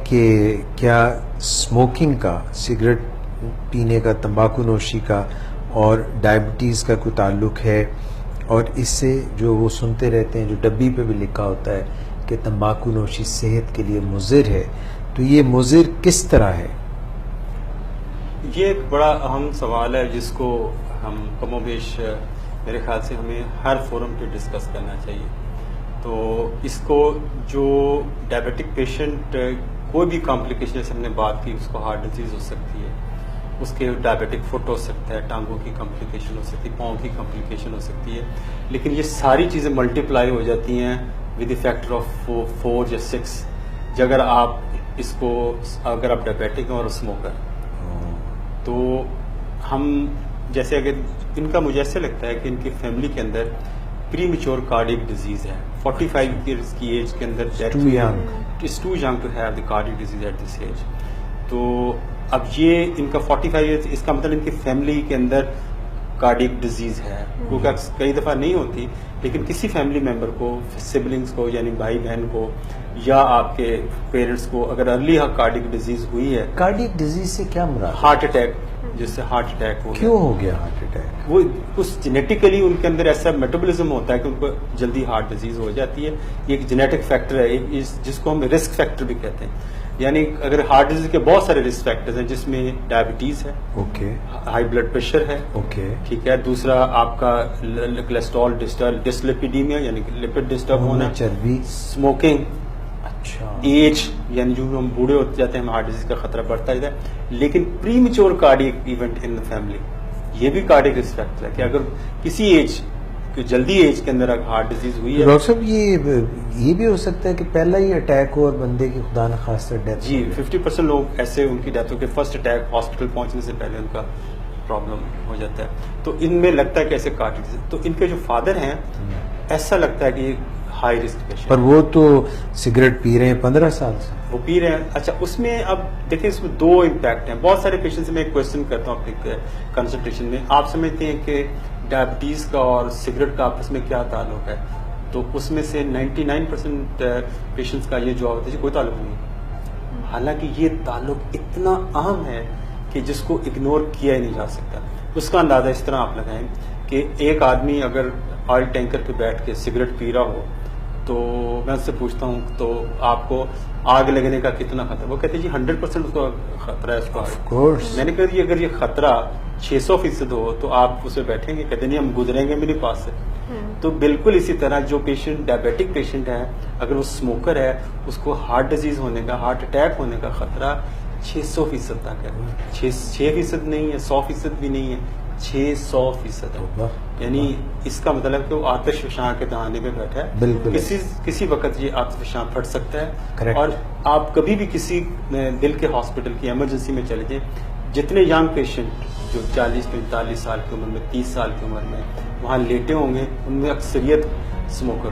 कि क्या स्मोकिंग का, सिगरेट पीने का, तंबाकू नोशी का और डायबिटीज़ का कोई ताल्लुक है? और इससे जो वो सुनते रहते हैं, जो डब्बी पे भी लिखा होता है कि तंबाकू नोशी सेहत के लिए मुज़िर है, तो ये मुज़िर किस तरह है? ये एक बड़ा अहम सवाल है जिसको हम कमोबेश मेरे ख्याल से हमें हर फोरम पे डिस्कस करना चाहिए। तो इसको जो डायबिटिक पेशेंट कोई भी कॉम्प्लिकेशन, जैसे हमने बात की, उसको हार्ट डिजीज़ हो सकती है, उसके डायबिटिक फुट हो सकता है, टांगों की कॉम्प्लिकेशन हो सकती है, पाँव की कॉम्प्लिकेशन हो सकती है, लेकिन ये सारी चीज़ें मल्टीप्लाई हो जाती हैं विद द फैक्टर ऑफ 4 या 6 अगर आप इसको, अगर आप डायबिटिक हैं और स्मोकर। तो हम जैसे अगर इनका, मुझे ऐसे लगता है कि इनकी फैमिली के अंदर प्री मेच्योर कार्डियक डिजीज है, 45 ईयर्स की एज के अंदर it's too young to have the cardiac disease at this age. तो अब ये इनका 45 ईयर्स, इसका मतलब इनकी फैमिली के अंदर कार्डियक डिजीज है, क्योंकि कई दफ़ा नहीं होती, लेकिन किसी फैमिली मेंबर को, सिबलिंग्स को, यानी भाई बहन को या आपके पेरेंट्स को अगर अर्ली कार्डियक डिजीज हुई है। कार्डियक डिजीज से क्या मुराद? हार्ट अटैक, जिससे हार्ट अटैक हो, क्यों हो गया हार्ट अटैक? वो कुछ जेनेटिकली उनके अंदर ऐसा मेटाबॉलिज्म होता है कि उनको जल्दी हार्ट डिजीज हो जाती है। ये एक जेनेटिक फैक्टर है, जिसको हम रिस्क फैक्टर भी कहते हैं। यानी अगर हार्ट डिजीज के बहुत सारे रिस्क फैक्टर्स हैं, जिसमें डायबिटीज है, ओके, हाई ब्लड प्रेशर है, ओके, ठीक है, दूसरा आपका कोलेस्ट्रॉल डिसलिपिडीमिया यानी लिपिड डिस्टर्ब होना, चर्बी, स्मोकिंग, अच्छा, एज, यानी जो हम बूढ़े होते जाते हैं, हार्ट डिजीज का खतरा बढ़ता जाता है। लेकिन pre mature cardiac event in the family, ये भी कार्डियक रिस्क फैक्टर है कि अगर किसी एज, जल्दी एज के अंदर हार्ट डिजीज हुई है। डॉक्टर साहब, ये भी हो सकता है कि पहला ही अटैक हो और बंदे की खुदा न खास्ता डेथ? जी, 50% लोग ऐसे उनकी डेथ होकर फर्स्ट अटैक हॉस्पिटल पहुंचने से पहले उनका प्रॉब्लम हो जाता है। तो इनमें लगता है कि ऐसे कार्डियक डिजीज, तो इनके जो फादर हैं, ऐसा लगता है कि हाई रिस्क पेशेंट। पर वो तो सिगरेट पी रहे हैं 15 साल से। वो पी रहे हैं। अच्छा, उसमें अब देखिए, इसमें दो इम्पैक्ट हैं। बहुत सारे पेशेंट से मैं एक क्वेश्चन करता हूँ अपने कंसल्टेशन में, आप समझते हैं कि डायबिटीज का और सिगरेट का आपस में क्या ताल्लुक है? तो उसमें से 99% पेशेंट्स का ये जवाब होता है कोई ताल्लुक नहीं। हालांकि ये ताल्लुक इतना अहम है कि जिसको इग्नोर किया ही नहीं जा सकता। उसका अंदाजा इस तरह आप लगाएं कि एक आदमी अगर ऑयल टैंकर पे बैठ के सिगरेट पी रहा हो, तो मैं उससे पूछता हूँ तो आपको आग लगने का कितना खतरा? वो कहते हैं जी 100% उसको खतरा है उसको। मैंने कहा जी अगर ये खतरा 600% हो तो आप उसे बैठेंगे? कहते नहीं, हम गुजरेंगे मेरे पास से। तो बिल्कुल इसी तरह जो पेशेंट डायबिटिक पेशेंट है, अगर वो स्मोकर है, उसको हार्ट डिजीज होने का, हार्ट अटैक होने का खतरा 600% तक है। 6% नहीं है, 100% भी नहीं है, 600% है। यानी इसका मतलब कि वो आतिशफशां के दहाने पे बैठा है। बिल्कुल, किसी वक्त ये आतिशफशां फट सकता है। Correct. और आप कभी भी किसी दिल के हॉस्पिटल की इमरजेंसी में चले जाएं, जितने यंग पेशेंट जो 40-45 साल की उम्र में, 30 साल की उम्र में वहाँ लेटे होंगे, उनमें अक्सरियत स्मोकर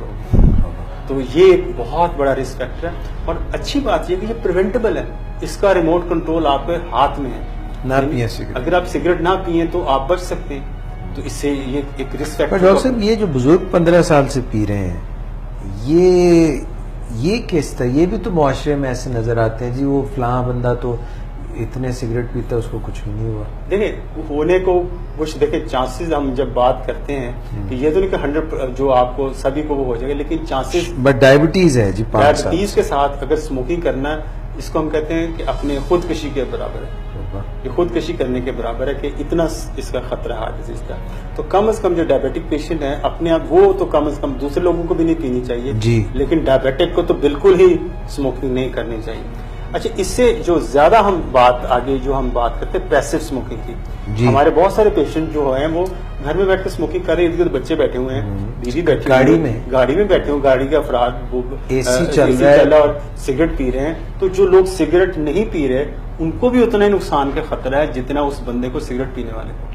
हो। तो ये एक बहुत बड़ा रिस्क फैक्टर है। और अच्छी बात यह कि ये प्रिवेंटेबल है, इसका रिमोट कंट्रोल आपके हाथ में है। ना पिए सिगरेट, अगर आप सिगरेट ना पिए तो आप बच सकते हैं। तो इससे ये एक रिस्क फैक्टर। डॉक्टर साहब, ये जो बुजुर्ग 15 साल से पी रहे हैं, ये किस तरह, ये भी तो मुआशरे में ऐसे नजर आते हैं जी, वो फलां बंदा तो इतने सिगरेट पीता, उसको कुछ भी नहीं हुआ। देखिए, होने को कुछ, देखिए चांसेस हम जब बात करते हैं कि ये तो नहीं कि 100 जो आपको सभी को वो हो जाएगा, लेकिन चांसेस। बट डायबिटीज है जी, 5 साल डायबिटीज के साथ अगर स्मोकिंग करना, इसको हम कहते हैं कि अपने खुदकशी के बराबर है। ये खुदकशी करने के बराबर है कि इतना इसका खतरा हार्ट डिजीज का। तो कम से कम जो डायबिटिक पेशेंट है अपने आप, वो तो कम से कम दूसरे लोगों को भी नहीं पीनी चाहिए जी, लेकिन डायबिटिक को तो बिल्कुल ही स्मोकिंग नहीं करनी चाहिए। अच्छा, इससे जो ज्यादा हम बात आगे जो हम बात करते हैं पैसिव स्मोकिंग की, हमारे बहुत सारे पेशेंट जो हैं वो घर में बैठ कर स्मोकिंग कर रहे हैं। इधर बच्चे बैठे हुए हैं, दीदी बैठी, गाड़ी में बैठे हुए, गाड़ी के अफराद, वो एसी चल रहा है और सिगरेट पी रहे हैं। तो जो लोग सिगरेट नहीं पी रहे, उनको भी उतना ही नुकसान का खतरा है जितना उस बंदे को सिगरेट पीने वाले को।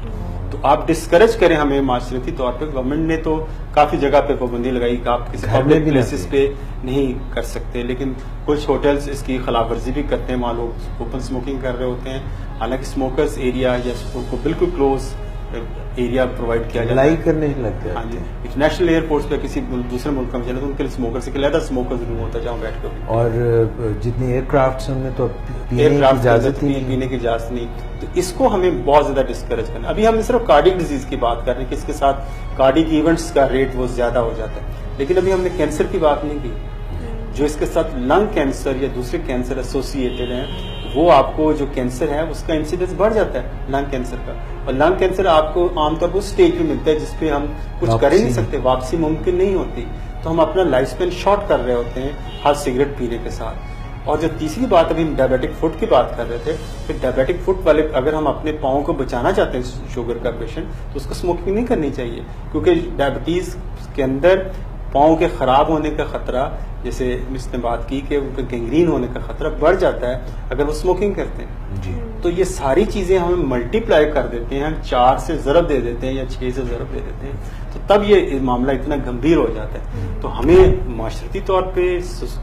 तो आप डिस्करेज करें हमें माशरती तौर पे। गवर्नमेंट ने तो काफी जगह पे पाबंदी लगाई कि आप किसी पब्लिक प्लेसेस पे नहीं कर सकते, लेकिन कुछ होटल्स इसकी खिलाफ वर्जी भी करते हैं, वहाँ लोग ओपन स्मोकिंग कर रहे होते हैं। हालांकि स्मोकर्स एरिया या उनको बिल्कुल क्लोज एरिया प्रोवाइड किया जाता लाई है। करने लगते हाँ जी, हैं। इंटरनेशनल एयरपोर्ट्स पे किसी दूसरे मुल्क में चले तो उनके लिए स्मोकर से कहलाता स्मोकर्स रूम होता है जहाँ बैठ कर और जितने एयरक्राफ्ट उनमें तो पीने की एयरक्राफ्ट इजाजत ही नहीं। पीने की इजाजत नहीं, तो इसको हमें बहुत ज्यादा डिस्करेज करना। अभी हम सिर्फ कार्डियक डिजीज की बात कर रहे हैं कि इसके साथ कार्डियक इवेंट्स का रेट वो ज्यादा हो जाता है, लेकिन अभी हमने कैंसर की बात नहीं की। जो इसके साथ लंग कैंसर या दूसरे कैंसर एसोसिएटेड हैं, वो आपको जो कैंसर है उसका इंसिडेंस बढ़ जाता है लंग कैंसर का। और लंग कैंसर आपको आमतौर पर उस स्टेज पे मिलता है जिसपे हम कुछ कर ही नहीं सकते, वापसी मुमकिन नहीं होती। तो हम अपना लाइफ स्पेन शॉर्ट कर रहे होते हैं हर सिगरेट पीने के साथ। और जो तीसरी बात, अभी हम डायबिटिक फुट की बात कर रहे थे, फिर डायबिटिक फुट वाले अगर हम अपने पाँव को बचाना चाहते हैं शुगर का पेशेंट, तो उसको स्मोकिंग नहीं करनी चाहिए, क्योंकि डायबिटीज के अंदर पाँव के खराब होने का खतरा, जैसे इसने बात की कि उनका गैंग्रीन होने का खतरा बढ़ जाता है अगर वो स्मोकिंग करते हैं। जी। तो ये सारी चीजें हम मल्टीप्लाई कर देते हैं, हम 4 से ज़रब दे देते हैं या 6 से ज़रब दे देते हैं, तो तब ये मामला इतना गंभीर हो जाता है। तो हमें माशरती तौर पे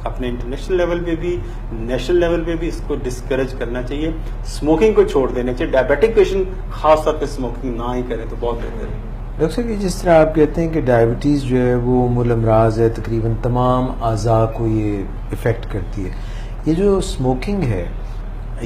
अपने इंटरनेशनल लेवल पे भी, नेशनल लेवल पे भी इसको डिस्करेज करना चाहिए, स्मोकिंग को छोड़ देना चाहिए। डायबिटिक पेशेंट खास तौर पे स्मोकिंग ना ही करें तो बहुत बेहतर है। डॉक्टर साहब, ये जिस तरह आप कहते हैं कि डायबिटीज़ जो है वो मूल अमराज है, तकरीबन तमाम अज़ा को ये इफ़ेक्ट करती है, ये जो स्मोकिंग है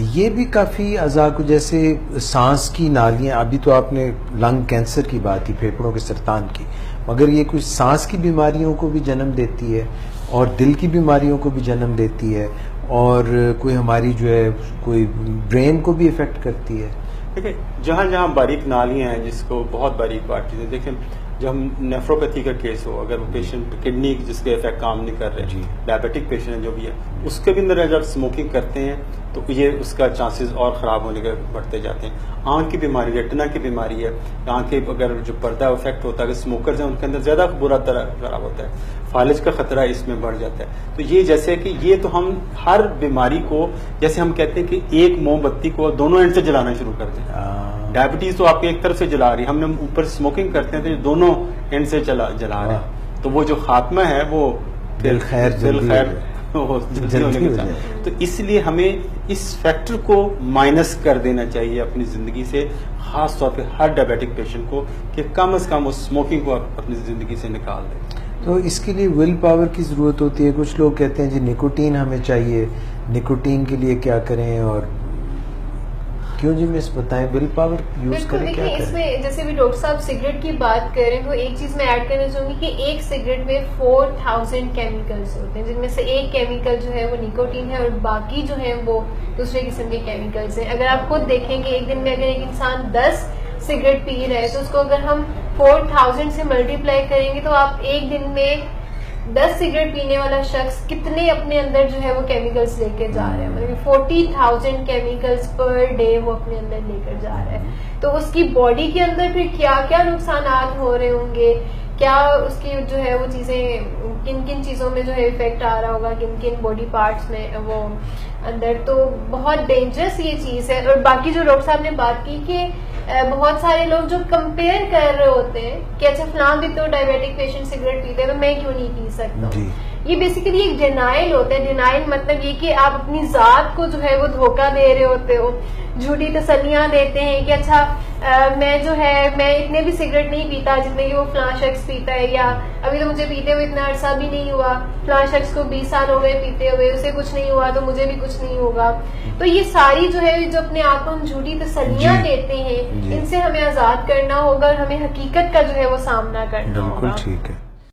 ये भी काफ़ी अज़ा को, जैसे सांस की नालियाँ, अभी तो आपने लंग कैंसर की बात की, फेफड़ों के सरतान की, मगर ये कुछ सांस की बीमारियों को भी जन्म देती है और दिल की बीमारियों को भी जन्म देती है, और कोई हमारी जो है कोई ब्रेन को भी इफ़ेक्ट करती है। देखिए, जहाँ जहाँ बारीक नालियाँ हैं, जिसको बहुत बारीक बात चीज़ें, देखें जब हम नेफ्रोपैथी का केस हो, अगर वो पेशेंट किडनी जिसके इफेक्ट काम नहीं कर रहे, डायबिटिक पेशेंट है जो भी है, उसके भी अंदर जब स्मोकिंग करते हैं तो ये उसका चांसेस और ख़राब होने के बढ़ते जाते हैं। आँख की बीमारी, रेटिना की बीमारी है, आँख के अगर जो पर्दा इफेक्ट होता है, स्मोकर्स हैं उनके अंदर ज़्यादा बुरा तरह खराब होता है, फालिज का खतरा इसमें बढ़ जाता है। तो ये जैसे कि ये तो हम हर बीमारी को, जैसे हम कहते हैं कि एक मोमबत्ती को दोनों एंड से जलाना शुरू कर दें। डायबिटीज तो आपके एक तरफ से जला रही है, हमने ऊपर स्मोकिंग करते हैं तो दोनों एंड से जला रहे हैं, तो वो जो खात्मा है वो दिल खैर जल्दी होने के साथ। तो इसलिए हमें इस फैक्टर को माइनस कर देना चाहिए अपनी जिंदगी से, खास तौर पे हर डायबिटिक पेशेंट को, कि कम से कम उस स्मोकिंग को अपनी जिंदगी से निकाल दें। तो इसके लिए विल पावर की ज़रूरत होती है। कुछ लोग कहते हैं जी निकोटीन हमें चाहिए, निकोटीन के लिए क्या करें, और क्यों जी मिस बताएं, विल पावर यूज करें, क्या करें? इसमें जैसे भी डॉक्टर साहब सिगरेट की बात कर रहे हैं, तो एक चीज मैं ऐड करना चाहूंगी कि एक सिगरेट में 4000 केमिकल्स होते हैं, जिनमें से एक केमिकल जो है वो निकोटीन है और बाकी जो है वो दूसरे किस्म के केमिकल्स हैं। अगर आप खुद देखेंगे, एक दिन में अगर एक इंसान 10 सिगरेट पी रहे हैं तो उसको अगर हम 4000 से मल्टीप्लाई करेंगे तो आप एक दिन में 10 सिगरेट पीने वाला शख्स कितने अपने अंदर जो है वो केमिकल्स लेकर जा रहा है, मतलब 40,000 केमिकल्स पर डे वो अपने अंदर लेकर जा रहा है। तो उसकी बॉडी के अंदर फिर क्या क्या नुकसानात हो रहे होंगे, क्या उसकी जो है वो चीजें, किन किन चीजों में जो है इफेक्ट आ रहा होगा, किन किन बॉडी पार्ट्स में वो अंदर, तो बहुत डेंजरस ये चीज है। और बाकी जो डॉक्टर साहब ने बात की कि बहुत सारे लोग जो कंपेयर कर रहे होते हैं कि अच्छा फलां भी तो डायबिटिक पेशेंट सिगरेट पीते हैं तो मैं क्यों नहीं पी सकता, ये बेसिकली एक डिनाइल होता है। डिनाइल मतलब ये कि आप अपनी जात को जो है वो धोखा दे रहे होते हो, झूठी तसल्लियां देते हैं कि अच्छा मैं जो है मैं इतने भी सिगरेट नहीं पीता जितने कि वो फलां शख्स पीता है, या अभी तो मुझे पीते हुए इतना अरसा भी नहीं हुआ, फलां शख्स को 20 साल हो गए पीते हुए, उसे कुछ नहीं हुआ तो मुझे भी कुछ नहीं होगा। तो ये सारी जो है जो अपने आप को हम झूठी तसल्लियां देते हैं, इनसे हमें आजाद करना होगा और हमें हकीकत का जो है वो सामना करना होगा। बिल्कुल ठीक है।